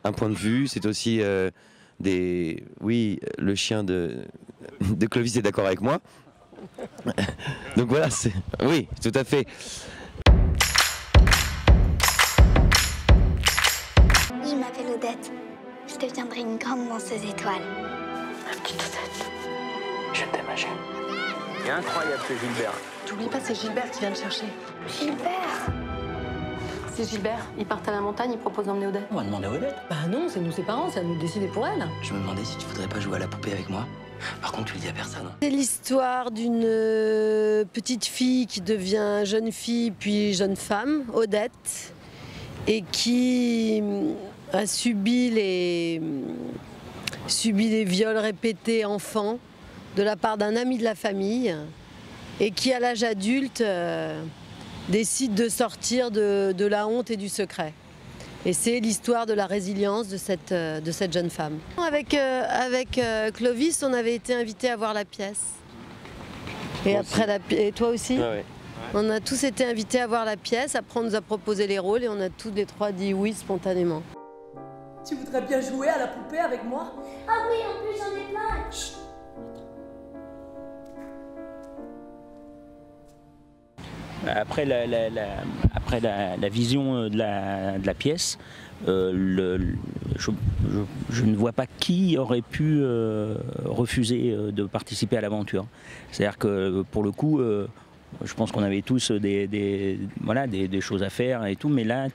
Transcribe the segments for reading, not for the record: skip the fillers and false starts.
un point de vue, c'est aussi oui, le chien de Clovis est d'accord avec moi. Donc voilà, oui, tout à fait. Je m'appelle Odette. Je deviendrai une grande danseuse étoile. Ma petite Odette, je t'aime, ma chérie. C'est incroyable ce Gilbert. T'oublies pas, c'est Gilbert qui vient me chercher. Gilbert! C'est Gilbert. Ils partent à la montagne, ils proposent d'emmener Odette. On va demander à Odette. Bah non, c'est nous ses parents, c'est à nous de décider pour elle. Je me demandais si tu voudrais pas jouer à la poupée avec moi. Par contre, tu le dis à personne. C'est l'histoire d'une petite fille qui devient jeune fille puis jeune femme, Odette, et qui a subi les viols répétés enfant de la part d'un ami de la famille et qui, à l'âge adulte, décide de sortir de la honte et du secret. Et c'est l'histoire de la résilience de cette jeune femme. Avec Clovis, on avait été invités à voir la pièce. Et, et toi aussi? Ouais. On a tous été invités à voir la pièce, après on nous a proposé les rôles et on a tous les trois dit oui spontanément. Tu voudrais bien jouer à la poupée avec moi? Ah oui, en plus j'en ai plein! Chut. Après la vision de la pièce, je ne vois pas qui aurait pu refuser de participer à l'aventure. C'est-à-dire que pour le coup, je pense qu'on avait tous des choses à faire et tout, mais là,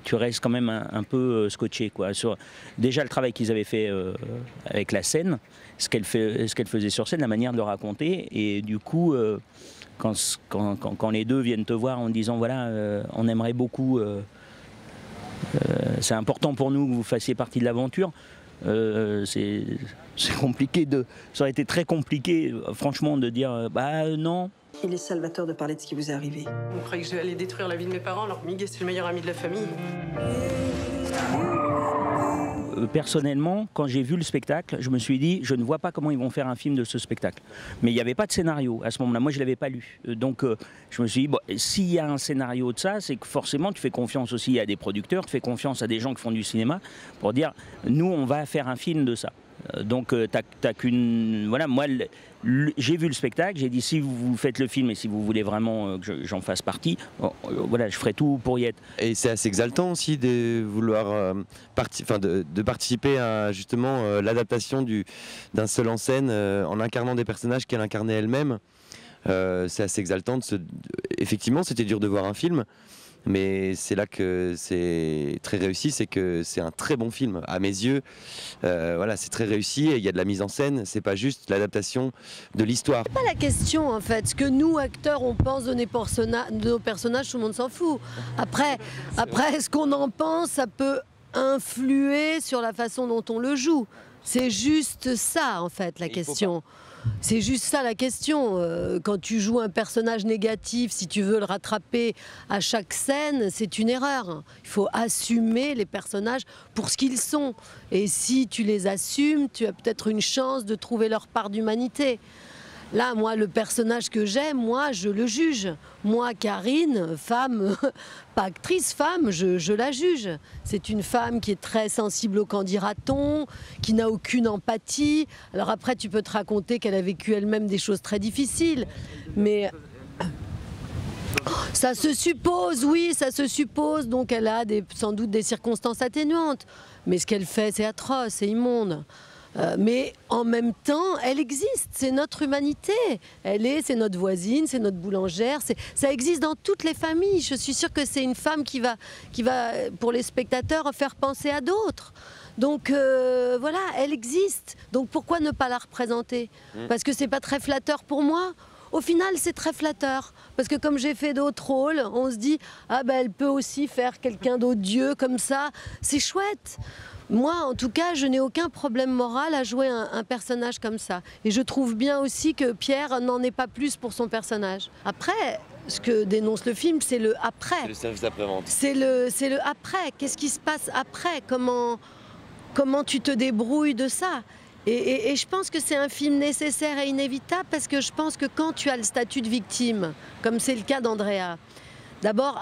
tu restes quand même un peu scotché, quoi, sur déjà le travail qu'ils avaient fait avec la scène, ce qu'elle faisait sur scène, la manière de le raconter, et du coup, quand les deux viennent te voir en disant voilà, on aimerait beaucoup, c'est important pour nous que vous fassiez partie de l'aventure. C'est compliqué ça aurait été très compliqué, franchement, de dire bah non. Il est salvateur de parler de ce qui vous est arrivé. On croyait que j'allais détruire la vie de mes parents, alors Miguel c'est le meilleur ami de la famille. Personnellement, quand j'ai vu le spectacle, je me suis dit, je ne vois pas comment ils vont faire un film de ce spectacle. Mais il n'y avait pas de scénario à ce moment-là. Moi, je ne l'avais pas lu. Donc, je me suis dit, bon, s'il y a un scénario de ça, c'est que forcément, tu fais confiance aussi à des producteurs, tu fais confiance à des gens qui font du cinéma pour dire, nous, on va faire un film de ça. Donc, t'as qu'une... Voilà, moi, j'ai vu le spectacle, j'ai dit, si vous faites le film et si vous voulez vraiment que j'en fasse partie, voilà, je ferai tout pour y être. Et c'est assez exaltant aussi de vouloir de participer à justement l'adaptation d'un seul en scène en incarnant des personnages qu'elle incarnait elle-même. C'est assez exaltant. Effectivement, c'était dur de voir un film. Mais c'est là que c'est très réussi, c'est que c'est un très bon film à mes yeux. Voilà, c'est très réussi et il y a de la mise en scène, c'est pas juste l'adaptation de l'histoire. C'est pas la question en fait, ce que nous acteurs on pense de nos personnages, tout le monde s'en fout. Après ce qu'on en pense, ça peut influer sur la façon dont on le joue. C'est juste ça en fait la question. C'est juste ça la question. Quand tu joues un personnage négatif, si tu veux le rattraper à chaque scène, c'est une erreur. Il faut assumer les personnages pour ce qu'ils sont. Et si tu les assumes, tu as peut-être une chance de trouver leur part d'humanité. Là, moi, le personnage que j'ai, moi, je le juge. Moi, Karine, femme, pas actrice, femme, je la juge. C'est une femme qui est très sensible au qu'en dira-t-on, qui n'a aucune empathie. Alors après, tu peux te raconter qu'elle a vécu elle-même des choses très difficiles. Mais ça se suppose, oui, ça se suppose. Donc elle a sans doute des circonstances atténuantes. Mais ce qu'elle fait, c'est atroce, c'est immonde. Mais en même temps, elle existe, c'est notre humanité. C'est notre voisine, c'est notre boulangère, ça existe dans toutes les familles. Je suis sûre que c'est une femme qui va, pour les spectateurs, faire penser à d'autres. Donc voilà, elle existe. Donc pourquoi ne pas la représenter? Parce que c'est pas très flatteur pour moi. Au final, c'est très flatteur. Parce que comme j'ai fait d'autres rôles, on se dit « Ah ben, elle peut aussi faire quelqu'un d'odieux comme ça. » C'est chouette. Moi, en tout cas, je n'ai aucun problème moral à jouer un personnage comme ça. Et je trouve bien aussi que Pierre n'en est pas plus pour son personnage. Après, ce que dénonce le film, c'est le après. C'est le service après-vente. C'est le après. Qu'est-ce qui se passe après? Comment tu te débrouilles de ça? Et je pense que c'est un film nécessaire et inévitable parce que je pense que quand tu as le statut de victime, comme c'est le cas d'Andrea, d'abord,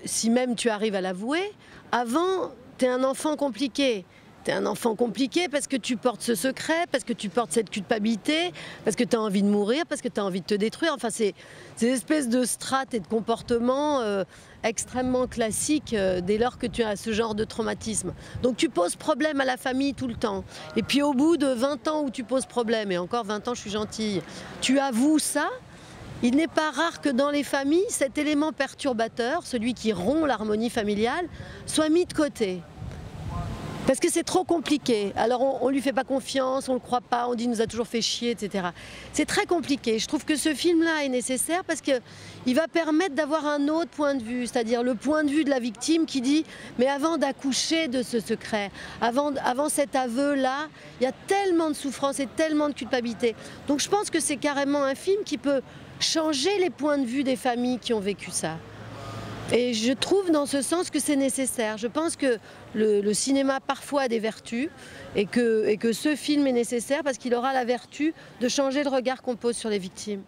si même tu arrives à l'avouer, avant, t'es un enfant compliqué. T'es un enfant compliqué parce que tu portes ce secret, parce que tu portes cette culpabilité, parce que tu as envie de mourir, parce que tu as envie de te détruire. Enfin, c'est des espèces de strates et de comportements extrêmement classiques dès lors que tu as ce genre de traumatisme. Donc tu poses problème à la famille tout le temps. Et puis au bout de 20 ans où tu poses problème, et encore 20 ans je suis gentille, tu avoues ça. Il n'est pas rare que dans les familles, cet élément perturbateur, celui qui rompt l'harmonie familiale, soit mis de côté. Parce que c'est trop compliqué. Alors on ne lui fait pas confiance, on ne le croit pas, on dit il nous a toujours fait chier, etc. C'est très compliqué. Je trouve que ce film-là est nécessaire parce qu'il va permettre d'avoir un autre point de vue, c'est-à-dire le point de vue de la victime qui dit mais avant d'accoucher de ce secret, avant cet aveu-là, il y a tellement de souffrance et tellement de culpabilité. Donc je pense que c'est carrément un film qui peut changer les points de vue des familles qui ont vécu ça. Et je trouve dans ce sens que c'est nécessaire. Je pense que le cinéma parfois a des vertus et que ce film est nécessaire parce qu'il aura la vertu de changer le regard qu'on pose sur les victimes.